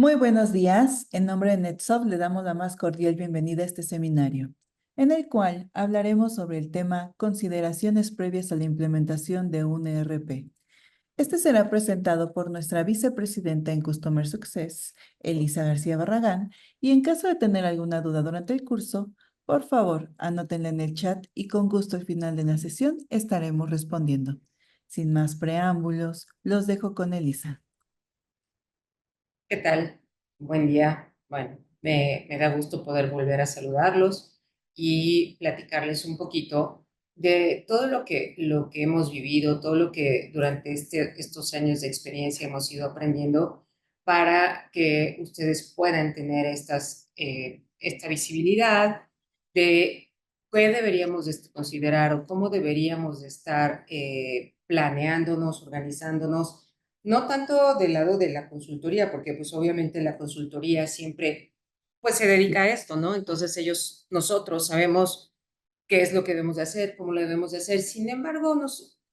Muy buenos días. En nombre de NetSoft le damos la más cordial bienvenida a este seminario, en el cual hablaremos sobre el tema Consideraciones previas a la implementación de un ERP. Este será presentado por nuestra vicepresidenta en Customer Success, Elisa García Barragán, y en caso de tener alguna duda durante el curso, por favor, anótenla en el chat y con gusto al final de la sesión estaremos respondiendo. Sin más preámbulos, los dejo con Elisa. ¿Qué tal? Buen día. Bueno, me da gusto poder volver a saludarlos y platicarles un poquito de todo lo que hemos vivido, todo lo que durante estos años de experiencia hemos ido aprendiendo para que ustedes puedan tener esta visibilidad de qué deberíamos de considerar o cómo deberíamos de estar planeándonos, organizándonos no tanto del lado de la consultoría, porque pues obviamente la consultoría siempre pues se dedica a esto, ¿no? Entonces nosotros sabemos qué es lo que debemos de hacer, cómo lo debemos de hacer. Sin embargo,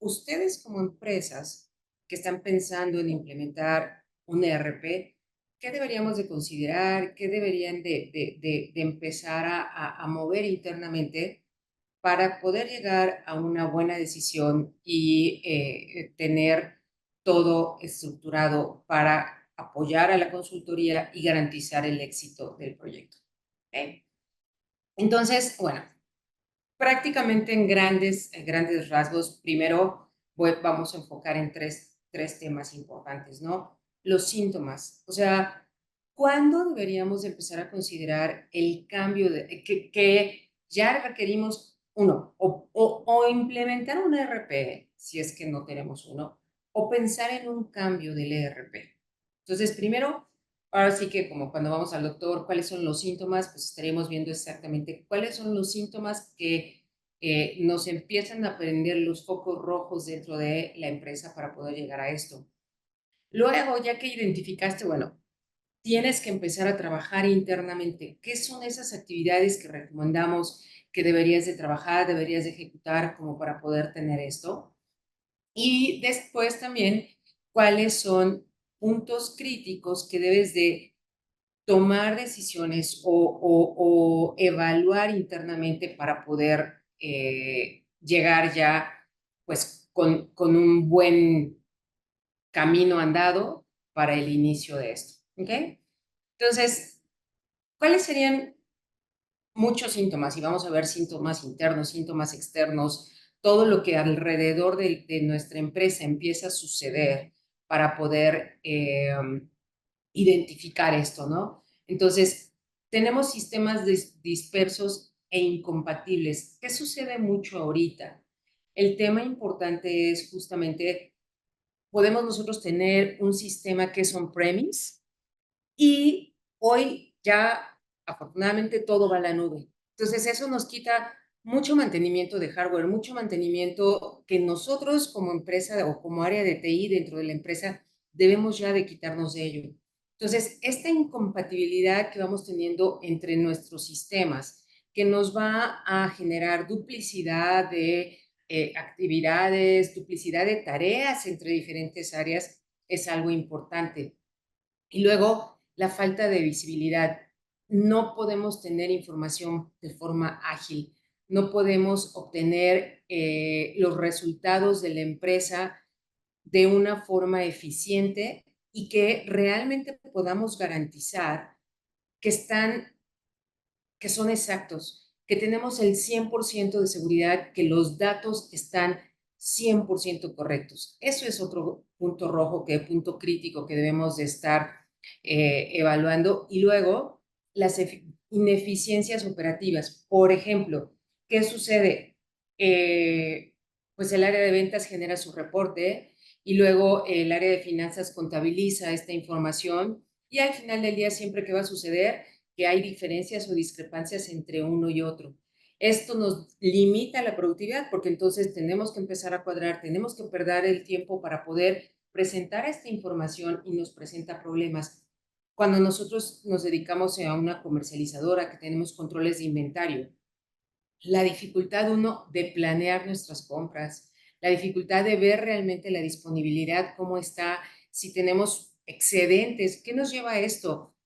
ustedes como empresas que están pensando en implementar un ERP, ¿qué deberíamos de considerar? ¿Qué deberían de empezar a mover internamente para poder llegar a una buena decisión y tener todo estructurado para apoyar a la consultoría y garantizar el éxito del proyecto? ¿Okay? Entonces, bueno, prácticamente en grandes rasgos, primero vamos a enfocar en tres temas importantes, ¿no? Los síntomas, o sea, ¿cuándo deberíamos empezar a considerar el cambio que ya requerimos uno, o implementar un ERP, si es que no tenemos uno, o pensar en un cambio del ERP? Entonces, primero, ahora sí que como cuando vamos al doctor, ¿cuáles son los síntomas? Pues estaríamos viendo exactamente cuáles son los síntomas que nos empiezan a prender los focos rojos dentro de la empresa para poder llegar a esto. Luego, ya que identificaste, bueno, tienes que empezar a trabajar internamente. ¿Qué son esas actividades que recomendamos que deberías de trabajar, deberías de ejecutar como para poder tener esto? Y después también, ¿cuáles son puntos críticos que debes de tomar decisiones o evaluar internamente para poder llegar ya pues con un buen camino andado para el inicio de esto? ¿Ok? Entonces, ¿cuáles serían muchos síntomas? Y vamos a ver síntomas internos, síntomas externos, todo lo que alrededor de nuestra empresa empieza a suceder para poder identificar esto, ¿no? Entonces, tenemos sistemas dispersos e incompatibles. ¿Qué sucede mucho ahorita? El tema importante es justamente, podemos nosotros tener un sistema que es on-premise y hoy ya afortunadamente todo va a la nube. Entonces, eso nos quita mucho mantenimiento de hardware, mucho mantenimiento que nosotros como empresa o como área de TI dentro de la empresa debemos ya de quitarnos de ello. Entonces, esta incompatibilidad que vamos teniendo entre nuestros sistemas, que nos va a generar duplicidad de actividades, duplicidad de tareas entre diferentes áreas, es algo importante. Y luego, la falta de visibilidad. No podemos tener información de forma ágil, no podemos obtener los resultados de la empresa de una forma eficiente y que realmente podamos garantizar que que son exactos, que tenemos el 100% de seguridad, que los datos están 100% correctos. Eso es otro punto rojo, punto crítico que debemos de estar evaluando. Y luego, las ineficiencias operativas. Por ejemplo, ¿qué sucede? Pues el área de ventas genera su reporte y luego el área de finanzas contabiliza esta información y al final del día siempre que va a suceder que hay diferencias o discrepancias entre uno y otro. Esto nos limita la productividad porque entonces tenemos que empezar a cuadrar, tenemos que perder el tiempo para poder presentar esta información y nos presenta problemas. Cuando nosotros nos dedicamos a una comercializadora que tenemos controles de inventario, la dificultad uno de planear nuestras compras, la dificultad de ver realmente la disponibilidad, cómo está, si tenemos excedentes. ¿Qué nos lleva a esto?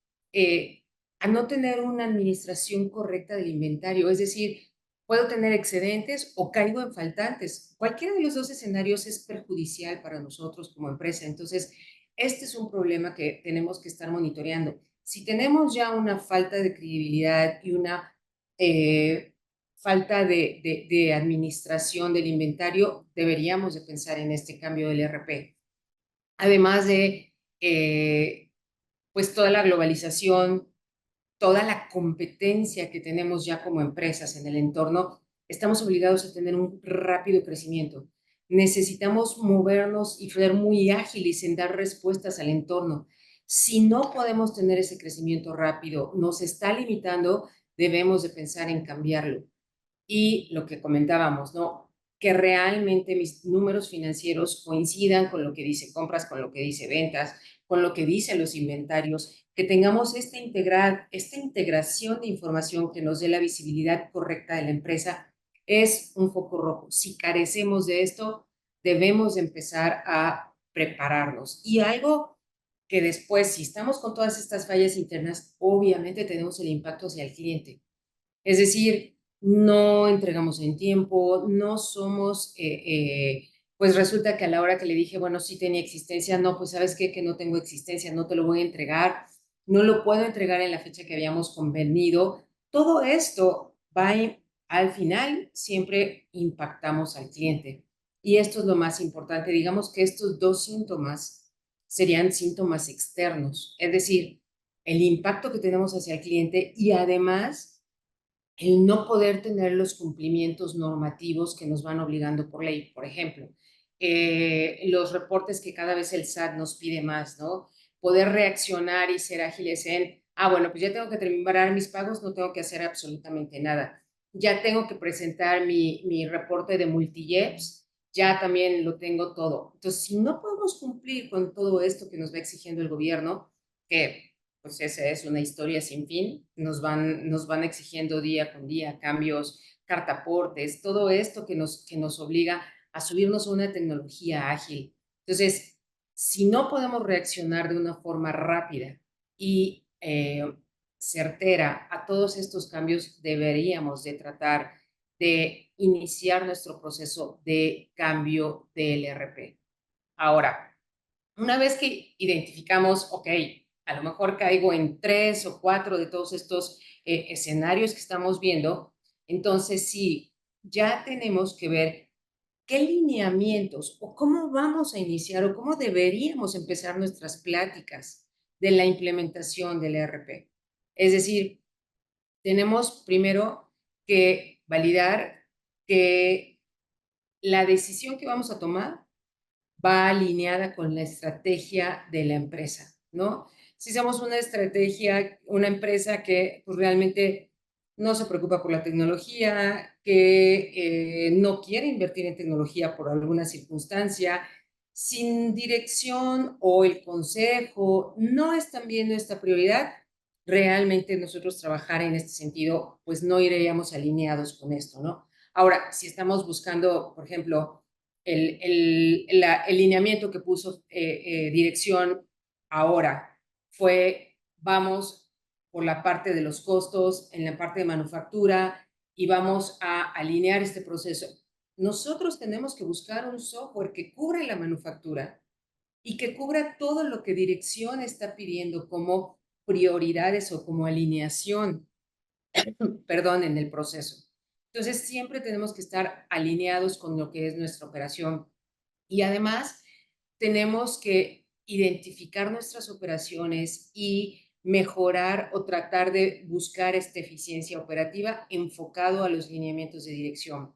A no tener una administración correcta del inventario, es decir, puedo tener excedentes o caigo en faltantes. Cualquiera de los dos escenarios es perjudicial para nosotros como empresa. Entonces, este es un problema que tenemos que estar monitoreando. Si tenemos ya una falta de credibilidad y una falta de administración del inventario, deberíamos de pensar en este cambio del ERP. Además de, pues, toda la globalización, toda la competencia que tenemos ya como empresas en el entorno, estamos obligados a tener un rápido crecimiento. Necesitamos movernos y ser muy ágiles en dar respuestas al entorno. Si no podemos tener ese crecimiento rápido, nos está limitando, debemos de pensar en cambiarlo. Y lo que comentábamos, ¿no? Que realmente mis números financieros coincidan con lo que dice compras, con lo que dice ventas, con lo que dicen los inventarios, que tengamos esta integración de información que nos dé la visibilidad correcta de la empresa, es un foco rojo. Si carecemos de esto, debemos empezar a prepararnos. Y algo que después, si estamos con todas estas fallas internas, obviamente tenemos el impacto hacia el cliente. Es decir, no entregamos en tiempo, no somos, pues resulta que a la hora que le dije, bueno, sí tenía existencia, no, pues sabes qué, que no tengo existencia, no te lo voy a entregar, no lo puedo entregar en la fecha que habíamos convenido. Todo esto al final, siempre impactamos al cliente. Y esto es lo más importante. Digamos que estos dos síntomas serían síntomas externos, es decir, el impacto que tenemos hacia el cliente y además el no poder tener los cumplimientos normativos que nos van obligando por ley. Por ejemplo, los reportes que cada vez el SAT nos pide más, ¿no? Poder reaccionar y ser ágiles en, bueno, pues ya tengo que terminar mis pagos, no tengo que hacer absolutamente nada. Ya tengo que presentar mi reporte de multi-IEPS, ya también lo tengo todo. Entonces, si no podemos cumplir con todo esto que nos va exigiendo el gobierno, que pues esa es una historia sin fin. Nos van exigiendo día con día cambios, cartaportes, todo esto que nos obliga a subirnos a una tecnología ágil. Entonces, si no podemos reaccionar de una forma rápida y certera a todos estos cambios, deberíamos de tratar de iniciar nuestro proceso de cambio del ERP. Ahora, una vez que identificamos, ok, a lo mejor caigo en 3 o 4 de todos estos escenarios que estamos viendo, entonces sí, ya tenemos que ver qué lineamientos o cómo vamos a iniciar o cómo deberíamos empezar nuestras pláticas de la implementación del ERP. Es decir, tenemos primero que validar que la decisión que vamos a tomar va alineada con la estrategia de la empresa, ¿no? Si somos una estrategia, una empresa que pues, realmente no se preocupa por la tecnología, que no quiere invertir en tecnología por alguna circunstancia, sin dirección o el consejo no están viendo esta prioridad, realmente nosotros trabajar en este sentido, pues no iríamos alineados con esto, ¿no? Ahora, si estamos buscando, por ejemplo, el lineamiento que puso dirección ahora fue, vamos por la parte de los costos, en la parte de manufactura y vamos a alinear este proceso. Nosotros tenemos que buscar un software que cubra la manufactura y que cubra todo lo que dirección está pidiendo como prioridades o como alineación, perdón, en el proceso. Entonces, siempre tenemos que estar alineados con lo que es nuestra operación y además tenemos que identificar nuestras operaciones y mejorar o tratar de buscar esta eficiencia operativa enfocado a los lineamientos de dirección.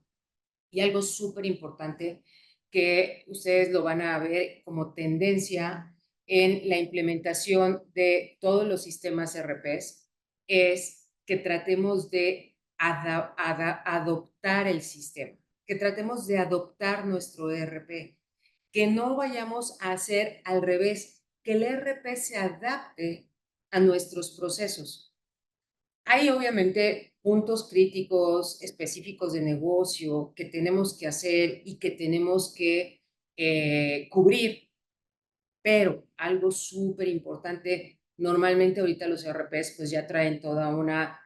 Y algo súper importante que ustedes lo van a ver como tendencia en la implementación de todos los sistemas RPs es que tratemos de adoptar el sistema, que tratemos de adoptar nuestro ERP, que no vayamos a hacer al revés, que el ERP se adapte a nuestros procesos. Hay obviamente puntos críticos específicos de negocio que tenemos que hacer y que tenemos que cubrir, Pero algo súper importante, normalmente ahorita los ERPs pues ya traen toda una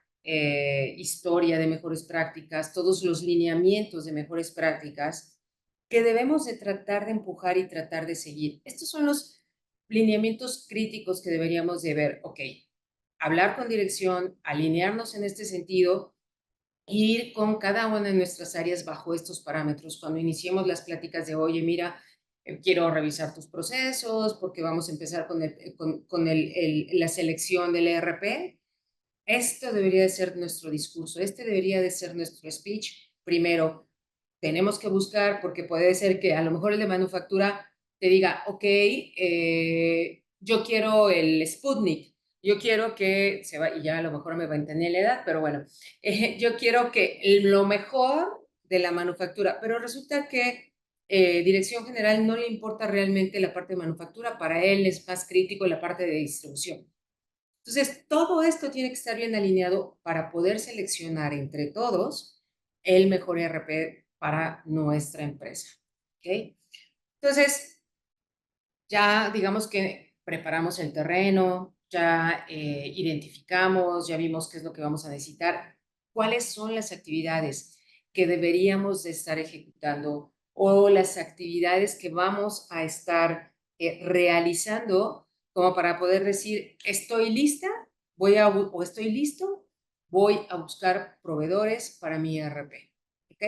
historia de mejores prácticas, todos los lineamientos de mejores prácticas que debemos de tratar de empujar y tratar de seguir. Estos son los lineamientos críticos que deberíamos de ver. Ok, hablar con dirección, alinearnos en este sentido, ir con cada una de nuestras áreas bajo estos parámetros. Cuando iniciemos las pláticas de, oye, mira, quiero revisar tus procesos porque vamos a empezar con la selección del ERP. Esto debería de ser nuestro discurso, este debería de ser nuestro speech. Primero, tenemos que buscar, porque puede ser que a lo mejor el de manufactura te diga, ok, yo quiero el Sputnik, yo quiero que se va, y ya a lo mejor me va a entender la edad, pero bueno, yo quiero que lo mejor de la manufactura, pero resulta que Dirección General no le importa realmente la parte de manufactura, para él es más crítico la parte de distribución. Entonces, todo esto tiene que estar bien alineado para poder seleccionar entre todos el mejor ERP para nuestra empresa. ¿Ok? Entonces, ya digamos que preparamos el terreno, ya identificamos, ya vimos qué es lo que vamos a necesitar, cuáles son las actividades que deberíamos de estar ejecutando o las actividades que vamos a estar realizando como para poder decir, estoy lista, o estoy listo, voy a buscar proveedores para mi ERP. ¿Ok?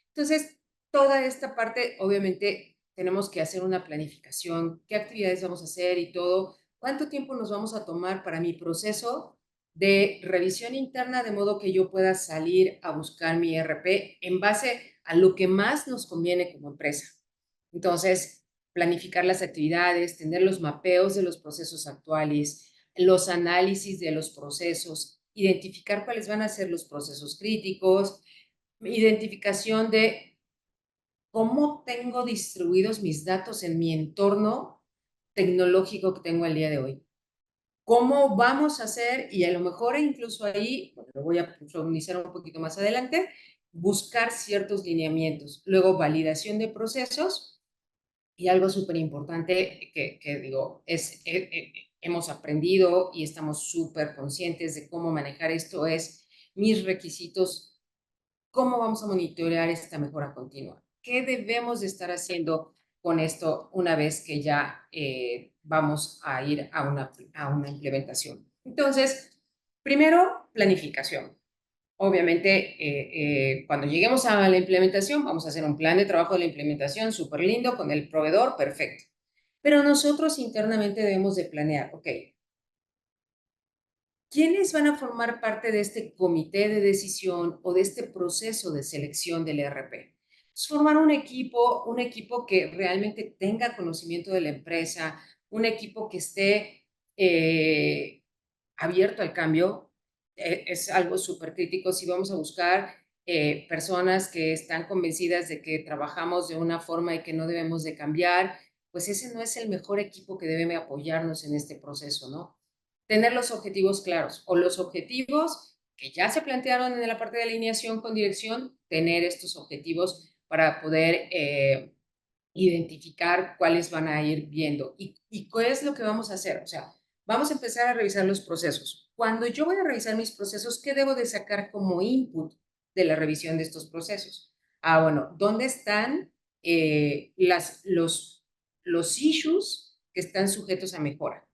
Entonces, toda esta parte, obviamente, tenemos que hacer una planificación, qué actividades vamos a hacer y todo, cuánto tiempo nos vamos a tomar para mi proceso de revisión interna, de modo que yo pueda salir a buscar mi ERP en base a lo que más nos conviene como empresa. Entonces, planificar las actividades, tener los mapeos de los procesos actuales, los análisis de los procesos, identificar cuáles van a ser los procesos críticos, identificación de cómo tengo distribuidos mis datos en mi entorno tecnológico que tengo el día de hoy. ¿Cómo vamos a hacer? Y a lo mejor incluso ahí, bueno, lo voy a profundizar un poquito más adelante, buscar ciertos lineamientos. Luego, validación de procesos y algo súper importante que digo, hemos aprendido y estamos súper conscientes de cómo manejar esto es mis requisitos. ¿Cómo vamos a monitorear esta mejora continua? ¿Qué debemos de estar haciendo con esto una vez que ya vamos a ir a una implementación? Entonces, primero, planificación. Obviamente, cuando lleguemos a la implementación, vamos a hacer un plan de trabajo de la implementación súper lindo con el proveedor, perfecto. Pero nosotros internamente debemos de planear, ok, ¿quiénes van a formar parte de este comité de decisión o de este proceso de selección del ERP? Pues formar un equipo que realmente tenga conocimiento de la empresa, un equipo que esté abierto al cambio. Es algo súper crítico si vamos a buscar personas que están convencidas de que trabajamos de una forma y que no debemos de cambiar, pues ese no es el mejor equipo que debe apoyarnos en este proceso, ¿no? Tener los objetivos claros o los objetivos que ya se plantearon en la parte de alineación con dirección, tener estos objetivos para poder identificar cuáles van a ir viendo y qué es lo que vamos a hacer. O sea, vamos a empezar a revisar los procesos. Cuando yo voy a revisar mis procesos, ¿qué debo de sacar como input de la revisión de estos procesos? Ah, bueno, ¿dónde están los issues que están sujetos a mejora?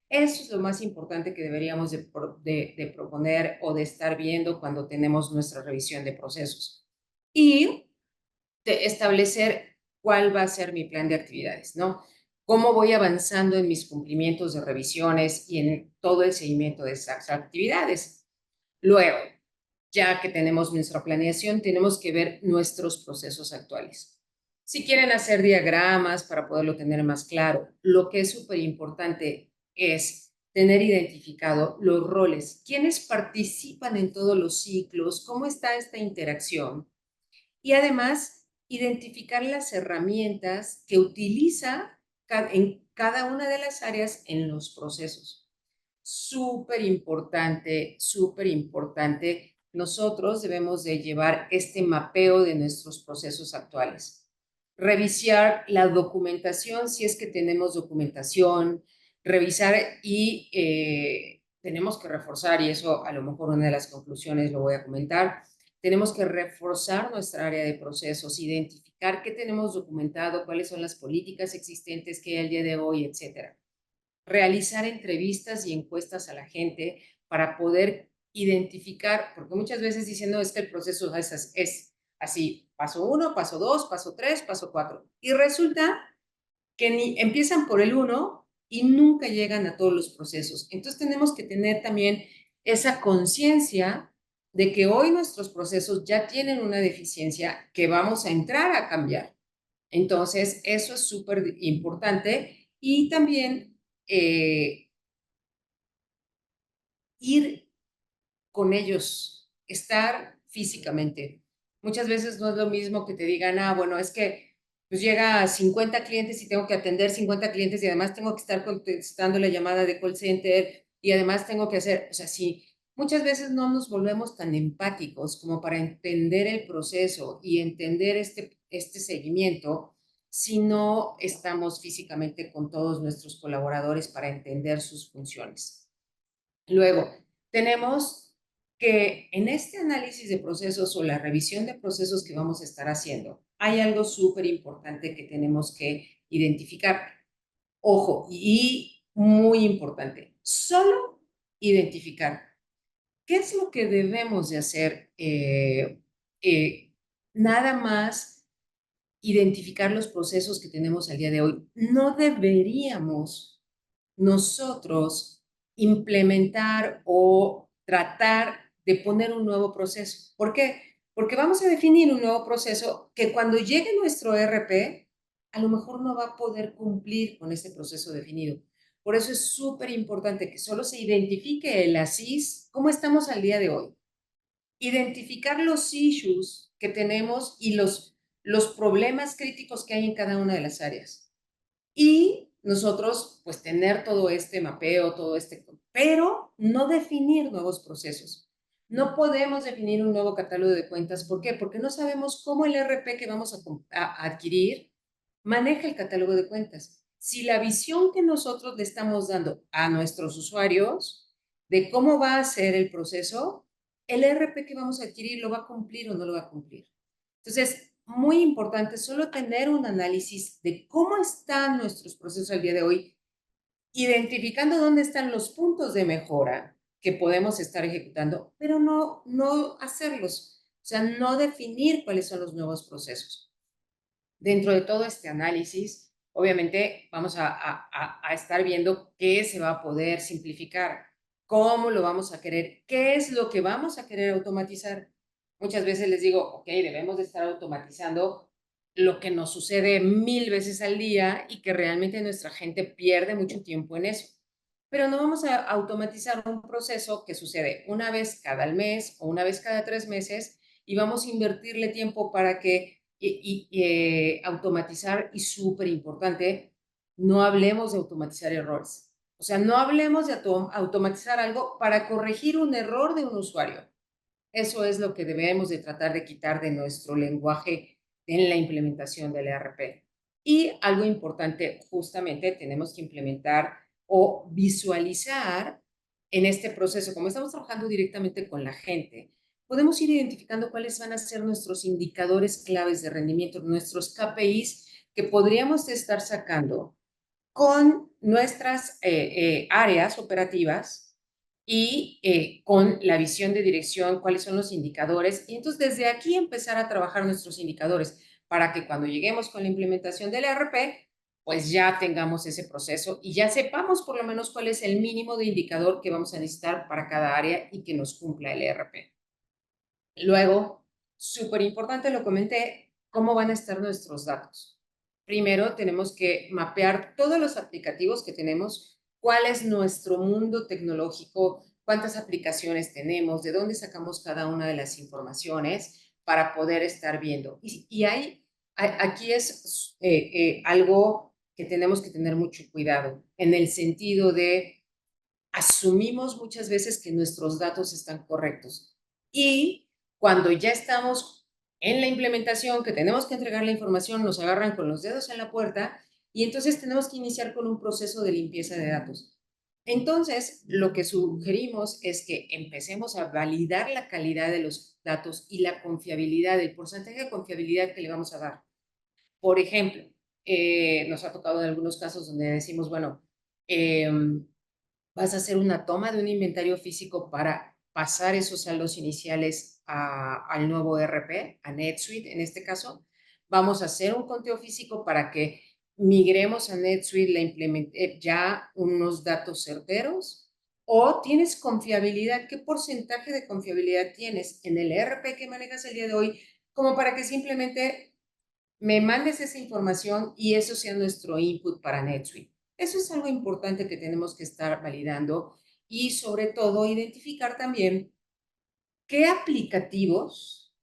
Eso es lo más importante que deberíamos de proponer o de estar viendo cuando tenemos nuestra revisión de procesos. Y de establecer cuál va a ser mi plan de actividades, ¿no? Cómo voy avanzando en mis cumplimientos de revisiones y en todo el seguimiento de esas actividades. Luego, ya que tenemos nuestra planeación, tenemos que ver nuestros procesos actuales. Si quieren hacer diagramas para poderlo tener más claro, lo que es súper importante es tener identificado los roles, quiénes participan en todos los ciclos, cómo está esta interacción y además identificar las herramientas que utiliza en cada una de las áreas en los procesos. Súper importante, súper importante. Nosotros debemos de llevar este mapeo de nuestros procesos actuales. revisar la documentación si es que tenemos documentación, revisar y tenemos que reforzar, y eso a lo mejor una de las conclusiones lo voy a comentar, tenemos que reforzar nuestra área de procesos, identificar qué tenemos documentado, cuáles son las políticas existentes que hay al día de hoy, etcétera. Realizar entrevistas y encuestas a la gente para poder identificar, porque muchas veces dicen, no, es que el proceso es así, paso 1, paso 2, paso 3, paso 4. Y resulta que ni empiezan por el 1 y nunca llegan a todos los procesos. Entonces tenemos que tener también esa conciencia de que hoy nuestros procesos ya tienen una deficiencia que vamos a entrar a cambiar. Entonces, eso es súper importante y también ir con ellos, estar físicamente. Muchas veces no es lo mismo que te digan, bueno, es que pues llega a 50 clientes y tengo que atender 50 clientes y además tengo que estar contestando la llamada de call center y además tengo que hacer, o sea, sí, muchas veces no nos volvemos tan empáticos como para entender el proceso y entender este seguimiento si no estamos físicamente con todos nuestros colaboradores para entender sus funciones. Luego, tenemos que en este análisis de procesos o la revisión de procesos que vamos a estar haciendo, hay algo súper importante que tenemos que identificar. Ojo, y muy importante, solo identificar qué es lo que debemos de hacer. Nada más identificar los procesos que tenemos al día de hoy. No deberíamos nosotros implementar o tratar de poner un nuevo proceso. ¿Por qué? Porque vamos a definir un nuevo proceso que cuando llegue nuestro ERP, a lo mejor no va a poder cumplir con ese proceso definido. Por eso es súper importante que solo se identifique el ASIS, cómo estamos al día de hoy. Identificar los issues que tenemos y los problemas críticos que hay en cada una de las áreas. Y nosotros, pues, tener todo este mapeo, pero no definir nuevos procesos. No podemos definir un nuevo catálogo de cuentas. ¿Por qué? Porque no sabemos cómo el RP que vamos a adquirir maneja el catálogo de cuentas. Si la visión que nosotros le estamos dando a nuestros usuarios de cómo va a ser el proceso, el RP que vamos a adquirir lo va a cumplir o no lo va a cumplir. Entonces, muy importante solo tener un análisis de cómo están nuestros procesos al día de hoy, identificando dónde están los puntos de mejora que podemos estar ejecutando, pero no hacerlos, o sea, no definir cuáles son los nuevos procesos. Dentro de todo este análisis, obviamente vamos a estar viendo qué se va a poder simplificar, cómo lo vamos a querer, qué es lo que vamos a querer automatizar. Muchas veces les digo, ok, debemos de estar automatizando lo que nos sucede 1000 veces al día y que realmente nuestra gente pierde mucho tiempo en eso. Pero no vamos a automatizar un proceso que sucede una vez cada mes o una vez cada 3 meses y vamos a invertirle tiempo para que automatizar, y súper importante, no hablemos de automatizar errores. O sea, no hablemos de automatizar algo para corregir un error de un usuario. Eso es lo que debemos de tratar de quitar de nuestro lenguaje en la implementación del ERP. Y algo importante, justamente tenemos que implementar o visualizar en este proceso, como estamos trabajando directamente con la gente, podemos ir identificando cuáles van a ser nuestros indicadores claves de rendimiento, nuestros KPIs que podríamos estar sacando con nuestras áreas operativas y con la visión de dirección, cuáles son los indicadores. Y entonces desde aquí empezar a trabajar nuestros indicadores para que cuando lleguemos con la implementación del ERP, pues ya tengamos ese proceso y ya sepamos por lo menos cuál es el mínimo de indicador que vamos a necesitar para cada área y que nos cumpla el ERP. Luego, súper importante, lo comenté, cómo van a estar nuestros datos. Primero, tenemos que mapear todos los aplicativos que tenemos, cuál es nuestro mundo tecnológico, cuántas aplicaciones tenemos, de dónde sacamos cada una de las informaciones para poder estar viendo. Aquí es algo que tenemos que tener mucho cuidado, en el sentido de asumimos muchas veces que nuestros datos están correctos. Y cuando ya estamos en la implementación, que tenemos que entregar la información, nos agarran con los dedos en la puerta y entonces tenemos que iniciar con un proceso de limpieza de datos. Entonces, lo que sugerimos es que empecemos a validar la calidad de los datos y la confiabilidad, el porcentaje de confiabilidad que le vamos a dar. Por ejemplo, nos ha tocado en algunos casos donde decimos, bueno, vas a hacer una toma de un inventario físico para pasar esos saldos iniciales al nuevo ERP, a NetSuite en este caso. Vamos a hacer un conteo físico para que migremos a NetSuite, ya unos datos certeros. O tienes confiabilidad, ¿qué porcentaje de confiabilidad tienes en el ERP que manejas el día de hoy? Como para que simplemente me mandes esa información y eso sea nuestro input para NetSuite. Eso es algo importante que tenemos que estar validando y sobre todo identificar también qué aplicativos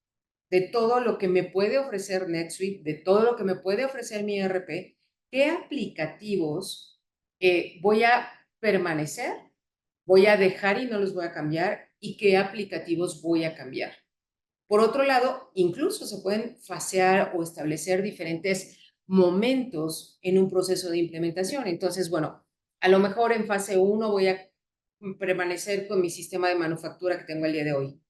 de todo lo que me puede ofrecer NetSuite, de todo lo que me puede ofrecer mi ERP, qué aplicativos voy a permanecer, voy a dejar y no los voy a cambiar y qué aplicativos voy a cambiar. Por otro lado, incluso se pueden fasear o establecer diferentes momentos en un proceso de implementación. Entonces, bueno, a lo mejor en fase 1 voy a permanecer con mi sistema de manufactura que tengo el día de hoy.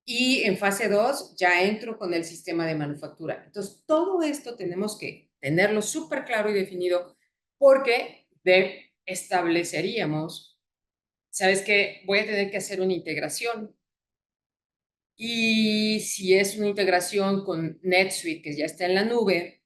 Y en fase 2 ya entro con el sistema de manufactura. Entonces, todo esto tenemos que tenerlo súper claro y definido porque estableceríamos, ¿sabes qué? Voy a tener que hacer una integración y si es una integración con NetSuite, que ya está en la nube,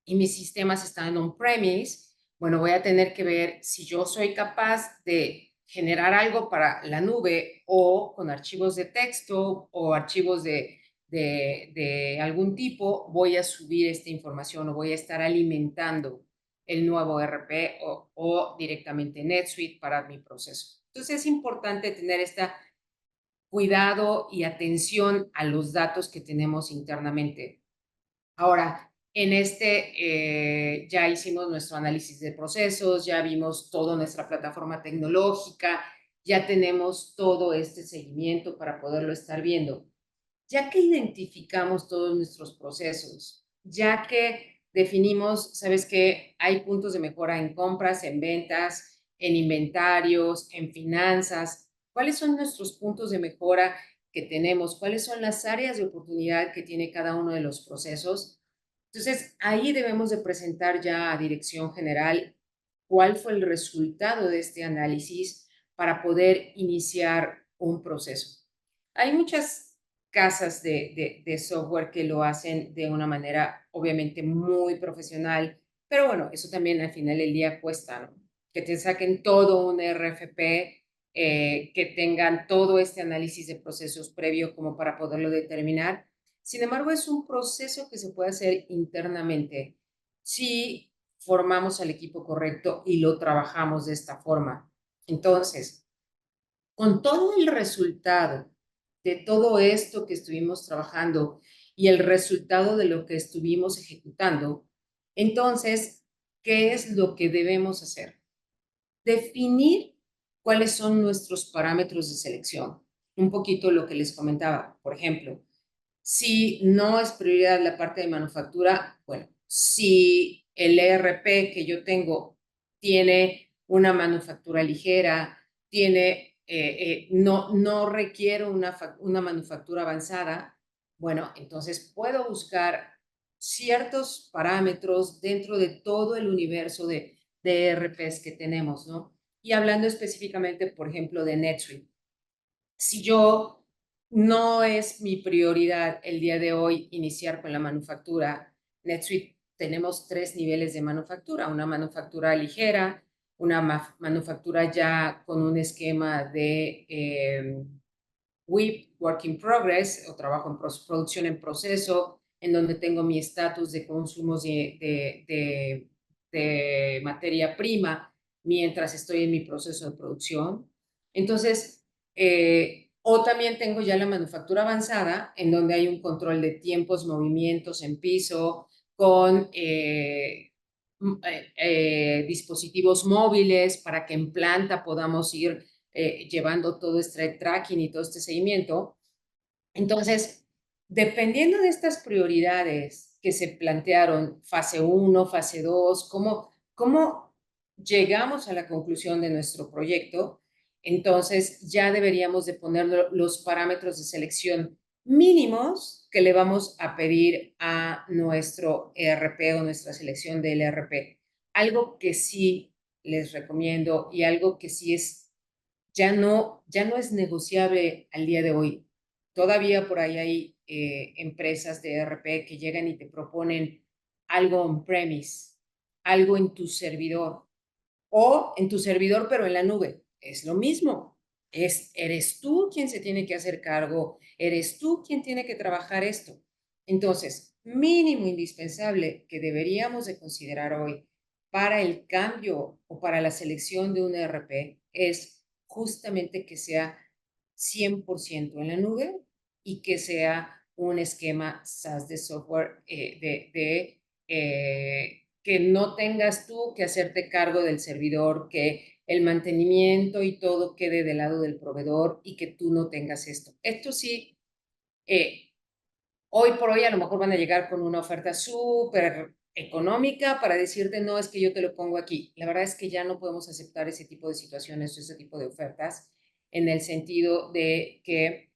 y mis sistemas están on-premise, bueno, voy a tener que ver si yo soy capaz de generar algo para la nube o con archivos de texto o archivos de algún tipo, voy a subir esta información o voy a estar alimentando el nuevo ERP o directamente NetSuite para mi proceso. Entonces es importante tener esta cuidado y atención a los datos que tenemos internamente. Ahora, en ya hicimos nuestro análisis de procesos, ya vimos toda nuestra plataforma tecnológica, ya tenemos todo este seguimiento para poderlo estar viendo. Ya que identificamos todos nuestros procesos, ya que definimos, sabes que hay puntos de mejora en compras, en ventas, en inventarios, en finanzas, ¿cuáles son nuestros puntos de mejora que tenemos? ¿Cuáles son las áreas de oportunidad que tiene cada uno de los procesos? Entonces, ahí debemos de presentar ya a dirección general cuál fue el resultado de este análisis para poder iniciar un proceso. Hay muchas casas de software que lo hacen de una manera obviamente muy profesional, pero bueno, eso también al final del día cuesta, ¿no? Que te saquen todo un RFP, que tengan todo este análisis de procesos previo como para poderlo determinar. Sin embargo, es un proceso que se puede hacer internamente si formamos al equipo correcto y lo trabajamos de esta forma. Entonces, con todo el resultado de todo esto que estuvimos trabajando y el resultado de lo que estuvimos ejecutando, entonces, ¿qué es lo que debemos hacer? Definir cuáles son nuestros parámetros de selección. Un poquito lo que les comentaba. Por ejemplo, si no es prioridad la parte de manufactura, bueno, si el ERP que yo tengo tiene una manufactura ligera, no requiere una manufactura avanzada, bueno, entonces puedo buscar ciertos parámetros dentro de todo el universo de ERPs que tenemos, ¿no? Y hablando específicamente, por ejemplo, de NetSuite. Si yo no es mi prioridad el día de hoy iniciar con la manufactura, NetSuite tenemos 3 niveles de manufactura, una manufactura ligera, una manufactura ya con un esquema de WIP, Work in Progress, o trabajo en producción en proceso, en donde tengo mi estatus de consumos de materia prima mientras estoy en mi proceso de producción. Entonces, o también tengo ya la manufactura avanzada, en donde hay un control de tiempos, movimientos en piso, con dispositivos móviles para que en planta podamos ir llevando todo este tracking y todo este seguimiento. Entonces, Dependiendo de estas prioridades que se plantearon, fase 1, fase 2, cómo llegamos a la conclusión de nuestro proyecto, entonces ya deberíamos de poner los parámetros de selección mínimos que le vamos a pedir a nuestro ERP o nuestra selección del ERP. Algo que sí les recomiendo y algo que sí es, ya no es negociable al día de hoy. Todavía por ahí hay empresas de ERP que llegan y te proponen algo on-premise, algo en tu servidor o en tu servidor pero en la nube. Es lo mismo. Eres tú quien se tiene que hacer cargo, eres tú quien tiene que trabajar esto. Entonces, mínimo indispensable que deberíamos de considerar hoy para el cambio o para la selección de un ERP es justamente que sea 100% en la nube y que sea un esquema SaaS de software que no tengas tú que hacerte cargo del servidor, que el mantenimiento y todo quede del lado del proveedor y que tú no tengas esto. Esto sí, hoy por hoy a lo mejor van a llegar con una oferta súper económica para decirte, no, es que yo te lo pongo aquí. La verdad es que ya no podemos aceptar ese tipo de situaciones o ese tipo de ofertas en el sentido de que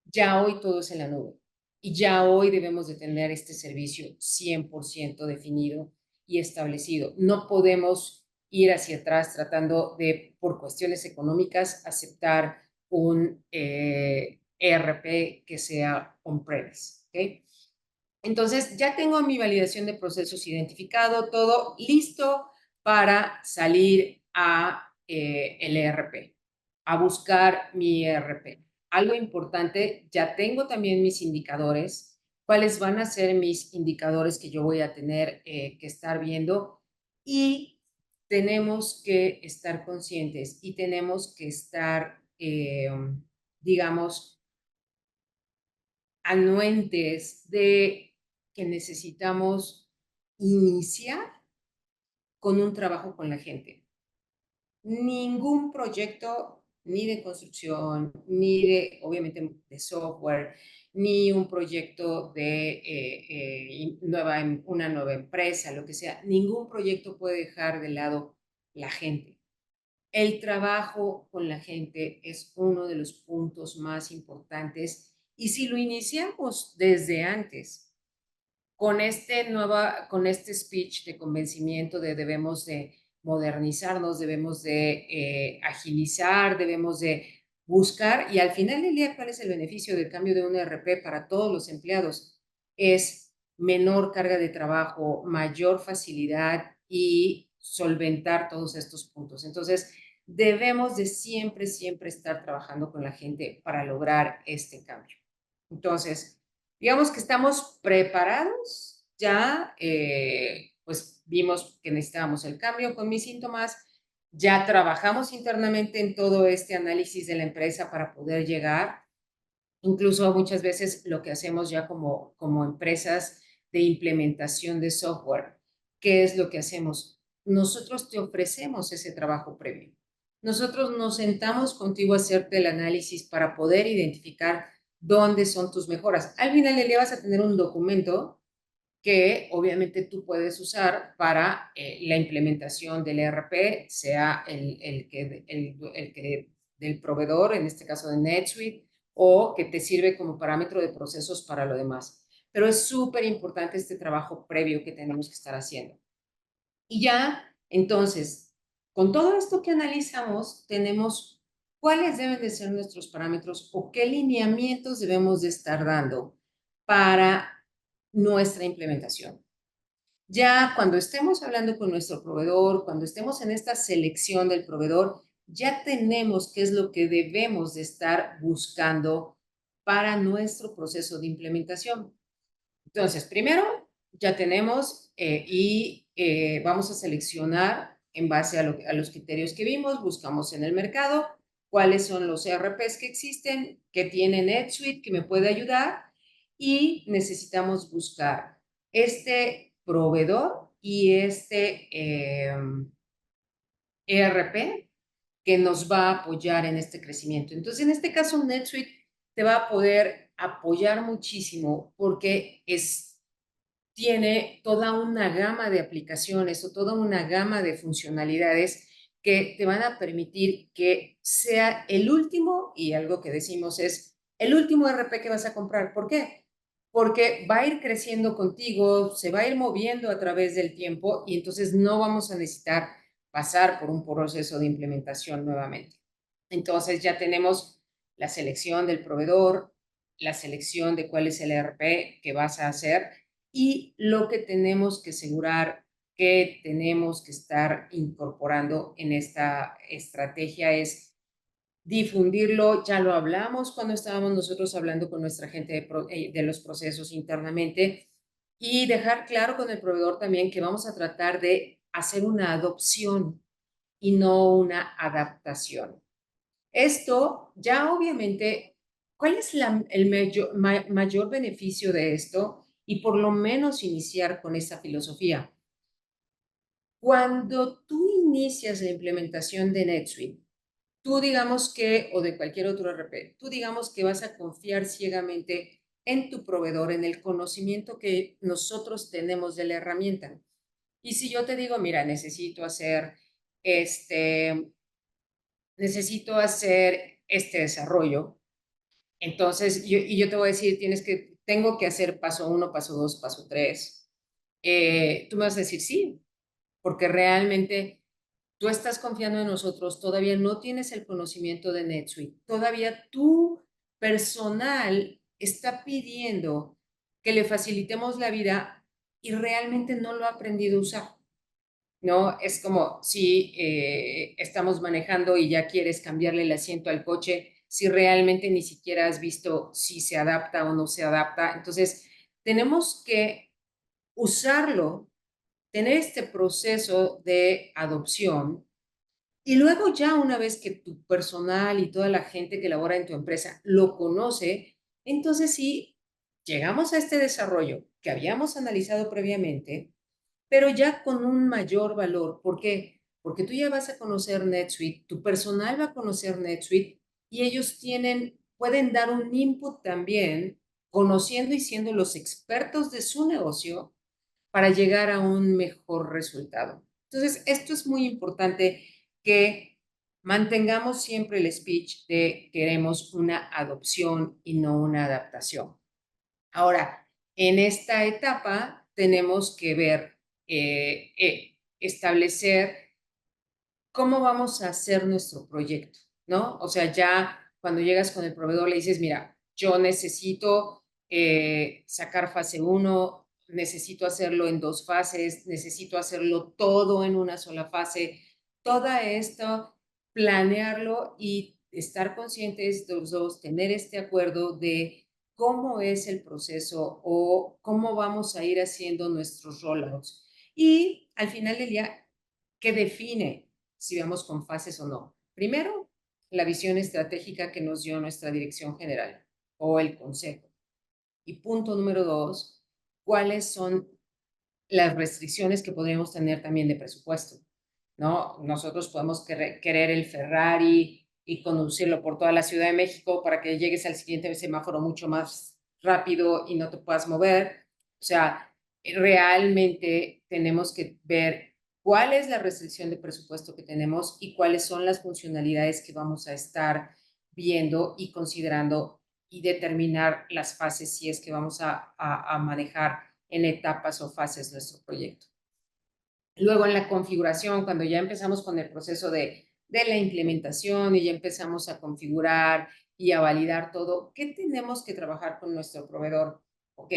ya hoy todo es en la nube y ya hoy debemos de tener este servicio 100% definido y establecido. No podemos ir hacia atrás tratando de, por cuestiones económicas, aceptar un ERP que sea on-premise. ¿Okay? Entonces, ya tengo mi validación de procesos identificado, todo listo para salir a el ERP, a buscar mi ERP. Algo importante, ya tengo también mis indicadores. ¿Cuáles van a ser mis indicadores que yo voy a tener que estar viendo? Y tenemos que estar conscientes y tenemos que estar, digamos, anuentes de que necesitamos iniciar con un trabajo con la gente. Ningún proyecto, ni de construcción, ni de, obviamente, de software, ni un proyecto de una nueva empresa, lo que sea, ningún proyecto puede dejar de lado la gente. El trabajo con la gente es uno de los puntos más importantes y si lo iniciamos desde antes, con este speech de convencimiento de debemos de modernizarnos, debemos de agilizar, debemos de buscar y al final del día, ¿cuál es el beneficio del cambio de un ERP para todos los empleados? Es menor carga de trabajo, mayor facilidad y solventar todos estos puntos. Entonces, debemos de siempre, siempre estar trabajando con la gente para lograr este cambio. Entonces, digamos que estamos preparados, ya pues vimos que necesitábamos el cambio con mis síntomas, ya trabajamos internamente en todo este análisis de la empresa para poder llegar, incluso muchas veces lo que hacemos ya como empresas de implementación de software, ¿qué es lo que hacemos? Nosotros te ofrecemos ese trabajo previo. Nosotros nos sentamos contigo a hacerte el análisis para poder identificar dónde son tus mejoras. Al final del día vas a tener un documento que obviamente tú puedes usar para la implementación del ERP, sea el que del proveedor, en este caso de NetSuite, o que te sirve como parámetro de procesos para lo demás. Pero es súper importante este trabajo previo que tenemos que estar haciendo. Y ya, entonces, con todo esto que analizamos, tenemos cuáles deben de ser nuestros parámetros o qué lineamientos debemos de estar dando para nuestra implementación. Ya cuando estemos hablando con nuestro proveedor, cuando estemos en esta selección del proveedor, ya tenemos qué es lo que debemos de estar buscando para nuestro proceso de implementación. Entonces, primero ya tenemos vamos a seleccionar en base a los criterios que vimos, buscamos en el mercado cuáles son los ERPs que existen, que tienen NetSuite, que me puede ayudar y necesitamos buscar este proveedor y este ERP que nos va a apoyar en este crecimiento. Entonces, en este caso, NetSuite te va a poder apoyar muchísimo porque tiene toda una gama de aplicaciones o toda una gama de funcionalidades que te van a permitir que sea el último, y algo que decimos es, el último RP que vas a comprar. ¿Por qué? Porque va a ir creciendo contigo, se va a ir moviendo a través del tiempo y entonces no vamos a necesitar pasar por un proceso de implementación nuevamente. Entonces ya tenemos la selección del proveedor, la selección de cuál es el ERP que vas a hacer y lo que tenemos que asegurar que tenemos que estar incorporando en esta estrategia es difundirlo. Ya lo hablamos cuando estábamos nosotros hablando con nuestra gente de los procesos internamente y dejar claro con el proveedor también que vamos a tratar de hacer una adopción y no una adaptación. Esto ya obviamente, ¿cuál es el mayor beneficio de esto? Y por lo menos iniciar con esa filosofía. Cuando tú inicias la implementación de NetSuite, tú digamos que, o de cualquier otro RP, tú digamos que vas a confiar ciegamente en tu proveedor, en el conocimiento que nosotros tenemos de la herramienta. Y si yo te digo, mira, este, necesito hacer este desarrollo, entonces yo te voy a decir, tengo que hacer paso 1, paso 2, paso 3. Tú me vas a decir sí, porque realmente tú estás confiando en nosotros, todavía no tienes el conocimiento de NetSuite, todavía tu personal está pidiendo que le facilitemos la vida y realmente no lo ha aprendido a usar. ¿No? Es como si estamos manejando y ya quieres cambiarle el asiento al coche, si realmente ni siquiera has visto si se adapta o no se adapta. Entonces, tenemos que usarlo, tener este proceso de adopción y luego ya una vez que tu personal y toda la gente que labora en tu empresa lo conoce, entonces sí, llegamos a este desarrollo que habíamos analizado previamente, pero ya con un mayor valor. ¿Por qué? Porque tú ya vas a conocer NetSuite, tu personal va a conocer NetSuite y ellos pueden dar un input también, conociendo y siendo los expertos de su negocio para llegar a un mejor resultado. Entonces, esto es muy importante que mantengamos siempre el speech de queremos una adopción y no una adaptación. Ahora, en esta etapa tenemos que ver, establecer cómo vamos a hacer nuestro proyecto, ¿no? O sea, ya cuando llegas con el proveedor le dices, mira, yo necesito sacar fase 1, necesito hacerlo en 2 fases, necesito hacerlo todo en una sola fase. Toda esto, planearlo y estar conscientes de los dos, tener este acuerdo de cómo es el proceso o cómo vamos a ir haciendo nuestros rollouts. Y al final del día, ¿qué define si vamos con fases o no? Primero, la visión estratégica que nos dio nuestra dirección general o el consejo. Y punto número 2, ¿cuáles son las restricciones que podríamos tener también de presupuesto? ¿No? Nosotros podemos querer el Ferrari y conducirlo por toda la Ciudad de México para que llegues al siguiente semáforo mucho más rápido y no te puedas mover. O sea, realmente tenemos que ver cuál es la restricción de presupuesto que tenemos y cuáles son las funcionalidades que vamos a estar viendo y considerando y determinar las fases si es que vamos a manejar en etapas o fases nuestro proyecto. Luego en la configuración, cuando ya empezamos con el proceso de la implementación y ya empezamos a configurar y a validar todo, ¿qué tenemos que trabajar con nuestro proveedor? Ok,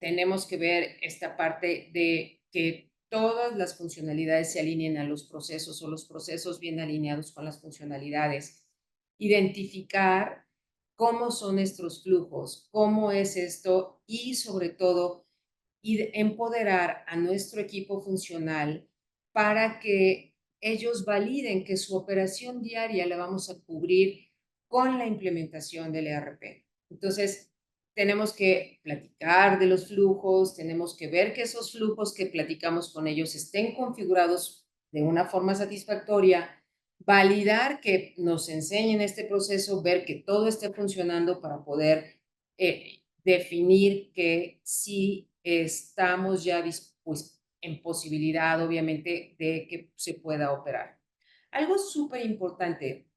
tenemos que ver esta parte de que todas las funcionalidades se alineen a los procesos o los procesos bien alineados con las funcionalidades. Identificar cómo son nuestros flujos, cómo es esto y sobre todo y empoderar a nuestro equipo funcional para que ellos validen que su operación diaria la vamos a cubrir con la implementación del ERP. Entonces, tenemos que platicar de los flujos, tenemos que ver que esos flujos que platicamos con ellos estén configurados de una forma satisfactoria, validar que nos enseñen este proceso, ver que todo esté funcionando para poder definir que sí estamos ya pues, en posibilidad, obviamente, de que se pueda operar. Algo súper importante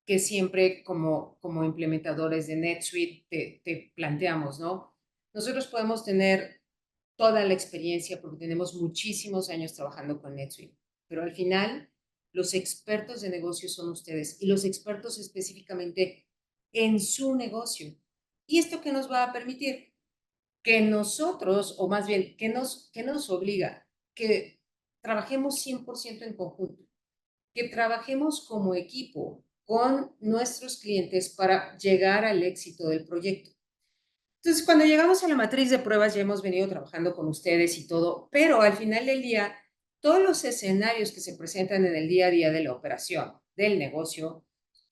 que siempre como implementadores de NetSuite te planteamos, ¿no? Nosotros podemos tener toda la experiencia porque tenemos muchísimos años trabajando con NetSuite, pero al final los expertos de negocio son ustedes y los expertos específicamente en su negocio. ¿Y esto qué nos va a permitir? Que nosotros, o más bien, ¿qué nos obliga? Que trabajemos 100% en conjunto, que trabajemos como equipo con nuestros clientes para llegar al éxito del proyecto. Entonces, cuando llegamos a la matriz de pruebas, ya hemos venido trabajando con ustedes y todo, pero al final del día, todos los escenarios que se presentan en el día a día de la operación, del negocio,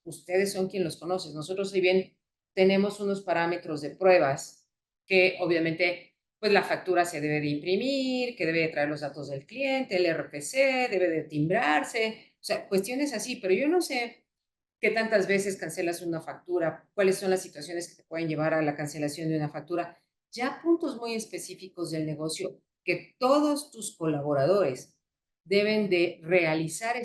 ustedes son quien los conoce. Nosotros, si bien tenemos unos parámetros de pruebas que obviamente, pues la factura se debe de imprimir, que debe de traer los datos del cliente, el RFC, debe de timbrarse, o sea, cuestiones así, pero yo no sé qué tantas veces cancelas una factura, cuáles son las situaciones que te pueden llevar a la cancelación de una factura, ya puntos muy específicos del negocio que todos tus colaboradores deben de realizar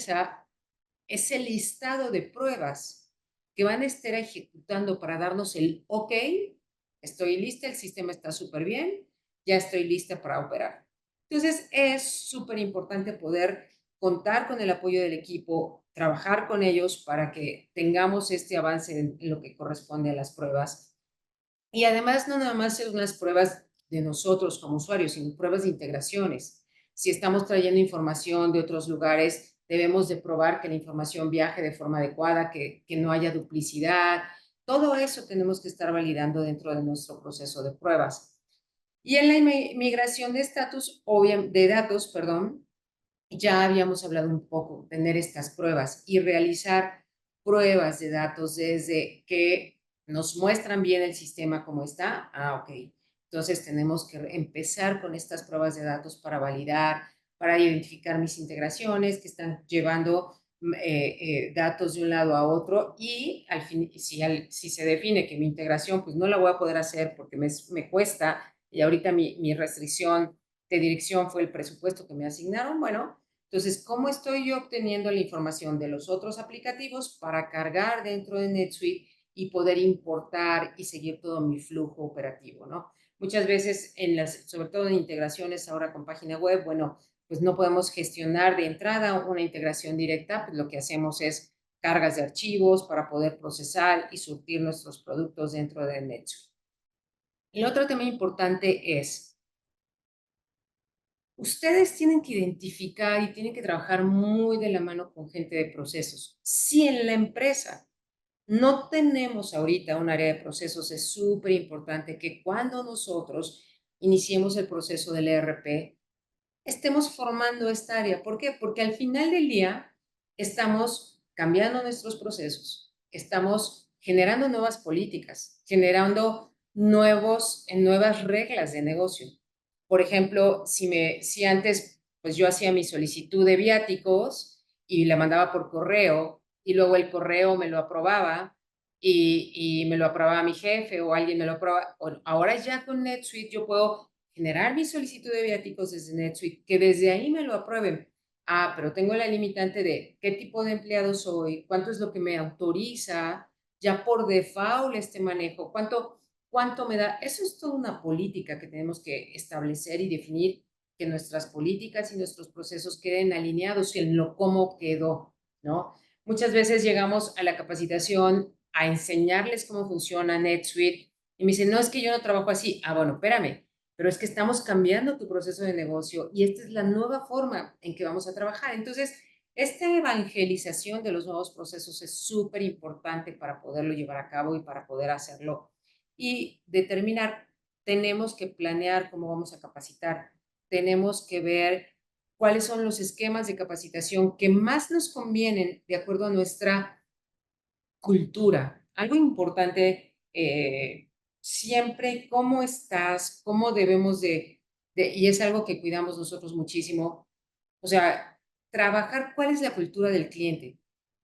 ese listado de pruebas que van a estar ejecutando para darnos el ok, estoy lista, el sistema está súper bien, ya estoy lista para operar. Entonces es súper importante poder contar con el apoyo del equipo, trabajar con ellos para que tengamos este avance en lo que corresponde a las pruebas. Y además no nada más ser unas pruebas de nosotros como usuarios, sino pruebas de integraciones. Si estamos trayendo información de otros lugares, debemos de probar que la información viaje de forma adecuada, que no haya duplicidad. Todo eso tenemos que estar validando dentro de nuestro proceso de pruebas. Y en la migración de de datos, perdón, ya habíamos hablado un poco, tener estas pruebas y realizar pruebas de datos desde que nos muestran bien el sistema como está. Ok. Entonces tenemos que empezar con estas pruebas de datos para validar, para identificar mis integraciones que están llevando datos de un lado a otro y al fin, si se define que mi integración pues no la voy a poder hacer porque me cuesta y ahorita mi restricción de dirección fue el presupuesto que me asignaron, bueno, entonces, ¿cómo estoy yo obteniendo la información de los otros aplicativos para cargar dentro de NetSuite y poder importar y seguir todo mi flujo operativo, ¿no? Muchas veces, sobre todo en integraciones ahora con página web, bueno, pues no podemos gestionar de entrada una integración directa, pues lo que hacemos es cargas de archivos para poder procesar y surtir nuestros productos dentro de NetSuite. El otro tema importante es ustedes tienen que identificar y tienen que trabajar muy de la mano con gente de procesos. Si en la empresa no tenemos ahorita un área de procesos, es súper importante que cuando nosotros iniciemos el proceso del ERP, estemos formando esta área. ¿Por qué? Porque al final del día estamos cambiando nuestros procesos, estamos generando nuevas políticas, generando nuevas reglas de negocio. Por ejemplo, si antes pues yo hacía mi solicitud de viáticos y la mandaba por correo y luego el correo me lo aprobaba y me lo aprobaba mi jefe o alguien me lo aprobaba, ahora ya con NetSuite yo puedo generar mi solicitud de viáticos desde NetSuite, que desde ahí me lo aprueben. Ah, pero tengo la limitante de qué tipo de empleado soy, cuánto es lo que me autoriza, ya por default este manejo, cuánto me da. Eso es toda una política que tenemos que establecer y definir que nuestras políticas y nuestros procesos queden alineados en lo cómo quedó, ¿no? Muchas veces llegamos a la capacitación a enseñarles cómo funciona NetSuite y me dicen, no, es que yo no trabajo así. Ah, bueno, espérame, pero es que estamos cambiando tu proceso de negocio y esta es la nueva forma en que vamos a trabajar. Entonces, esta evangelización de los nuevos procesos es súper importante para poderlo llevar a cabo y para poder hacerlo y determinar, tenemos que planear cómo vamos a capacitar, tenemos que ver cuáles son los esquemas de capacitación que más nos convienen de acuerdo a nuestra cultura. Algo importante, siempre, cómo estás, cómo debemos y es algo que cuidamos nosotros muchísimo. O sea, trabajar cuál es la cultura del cliente.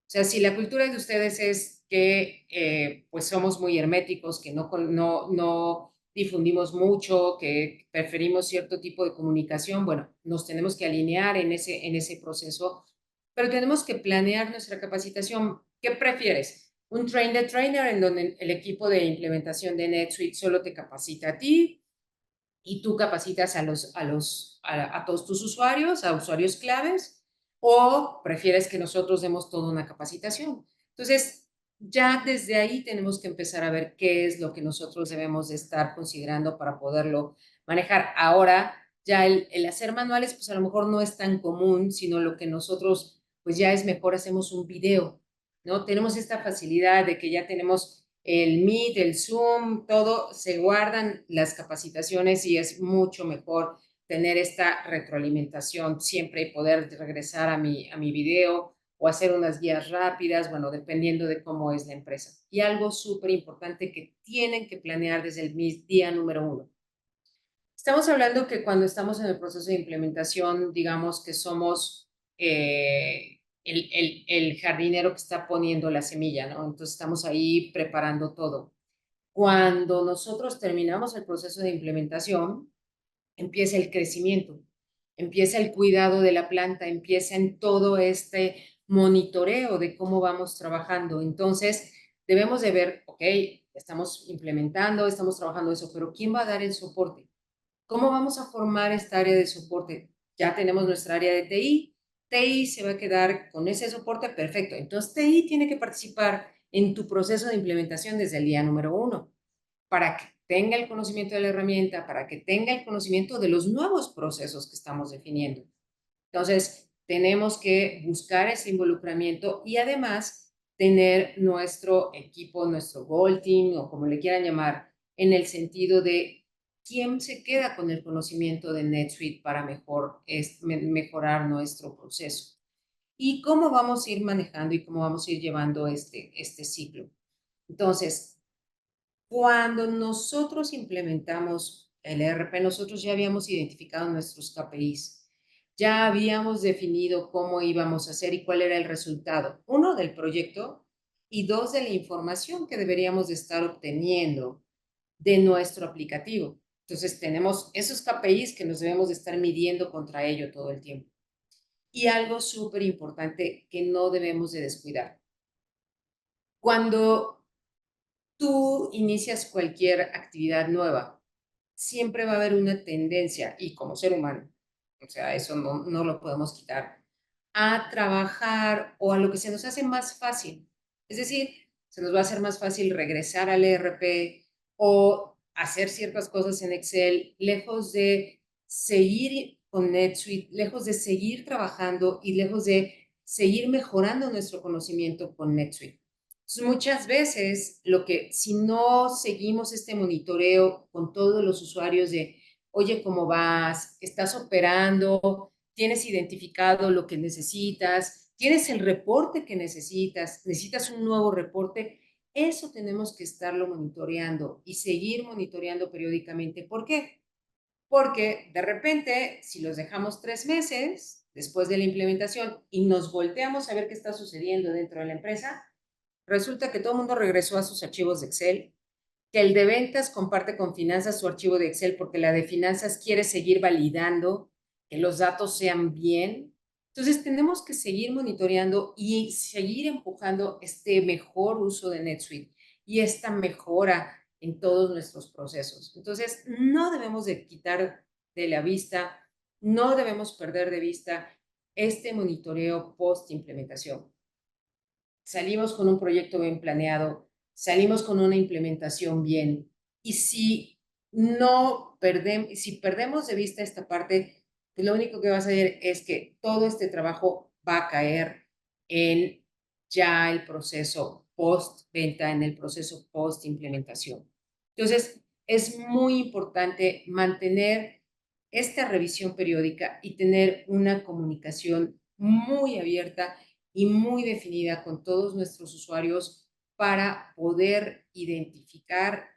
O sea, si la cultura de ustedes es que pues somos muy herméticos, que no difundimos mucho, que preferimos cierto tipo de comunicación, bueno, nos tenemos que alinear en ese proceso, pero tenemos que planear nuestra capacitación. ¿Qué prefieres? Un train the trainer en donde el equipo de implementación de NetSuite solo te capacita a ti y tú capacitas a todos tus usuarios, a usuarios claves, o prefieres que nosotros demos toda una capacitación. Entonces, ya desde ahí tenemos que empezar a ver qué es lo que nosotros debemos de estar considerando para poderlo manejar. Ahora, ya el hacer manuales, pues a lo mejor no es tan común, sino lo que nosotros, pues ya es mejor hacemos un video, ¿no? Tenemos esta facilidad de que ya tenemos el Meet, el Zoom, todo, se guardan las capacitaciones y es mucho mejor tener esta retroalimentación siempre y poder regresar a mi video o hacer unas guías rápidas, bueno, dependiendo de cómo es la empresa. Y algo súper importante que tienen que planear desde el día número 1. Estamos hablando que cuando estamos en el proceso de implementación, digamos que somos el jardinero que está poniendo la semilla, ¿no? Entonces estamos ahí preparando todo. Cuando nosotros terminamos el proceso de implementación, empieza el crecimiento, empieza el cuidado de la planta, empieza en todo este monitoreo de cómo vamos trabajando. Entonces, debemos de ver, ok, estamos implementando, estamos trabajando eso, pero ¿quién va a dar el soporte? ¿Cómo vamos a formar esta área de soporte? Ya tenemos nuestra área de TI. TI se va a quedar con ese soporte perfecto. Entonces, TI tiene que participar en tu proceso de implementación desde el día número 1 para que tenga el conocimiento de la herramienta, para que tenga el conocimiento de los nuevos procesos que estamos definiendo. Entonces, tenemos que buscar ese involucramiento y además tener nuestro equipo, nuestro Gold Team o como le quieran llamar, en el sentido de quién se queda con el conocimiento de NetSuite para mejorar nuestro proceso y cómo vamos a ir manejando y cómo vamos a ir llevando este ciclo. Entonces, cuando nosotros implementamos el ERP, nosotros ya habíamos identificado nuestros KPIs, ya habíamos definido cómo íbamos a hacer y cuál era el resultado, uno, del proyecto y dos, de la información que deberíamos de estar obteniendo de nuestro aplicativo. Entonces, tenemos esos KPIs que nos debemos de estar midiendo contra ello todo el tiempo. Y algo súper importante que no debemos de descuidar. Cuando tú inicias cualquier actividad nueva, siempre va a haber una tendencia, y como ser humano, o sea, eso no lo podemos quitar, a trabajar o a lo que se nos hace más fácil. Es decir, se nos va a hacer más fácil regresar al ERP o hacer ciertas cosas en Excel, lejos de seguir con NetSuite, lejos de seguir trabajando y lejos de seguir mejorando nuestro conocimiento con NetSuite. Entonces, muchas veces, si no seguimos este monitoreo con todos los usuarios de, oye, ¿cómo vas? ¿Estás operando? ¿Tienes identificado lo que necesitas? ¿Tienes el reporte que necesitas? ¿Necesitas un nuevo reporte? Eso tenemos que estarlo monitoreando y seguir monitoreando periódicamente. ¿Por qué? Porque de repente, si los dejamos 3 meses después de la implementación y nos volteamos a ver qué está sucediendo dentro de la empresa, resulta que todo el mundo regresó a sus archivos de Excel, que el de ventas comparte con finanzas su archivo de Excel porque la de finanzas quiere seguir validando que los datos sean bien. Entonces tenemos que seguir monitoreando y seguir empujando este mejor uso de NetSuite y esta mejora en todos nuestros procesos. Entonces no debemos de quitar de la vista, no debemos perder de vista este monitoreo post implementación. Salimos con un proyecto bien planeado, salimos con una implementación bien. Y si perdemos de vista esta parte, pues lo único que va a hacer es que todo este trabajo va a caer en ya el proceso post-venta, en el proceso post-implementación. Entonces, es muy importante mantener esta revisión periódica y tener una comunicación muy abierta y muy definida con todos nuestros usuarios para poder identificar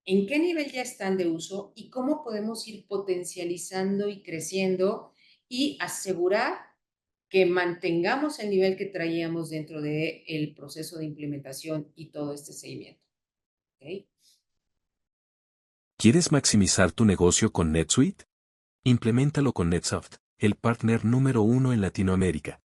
en qué nivel ya están de uso y cómo podemos ir potencializando y creciendo y asegurar que mantengamos el nivel que traíamos dentro del proceso de implementación y todo este seguimiento. ¿Okay? ¿Quieres maximizar tu negocio con NetSuite? Impleméntalo con NetSoft, el partner número 1 en Latinoamérica.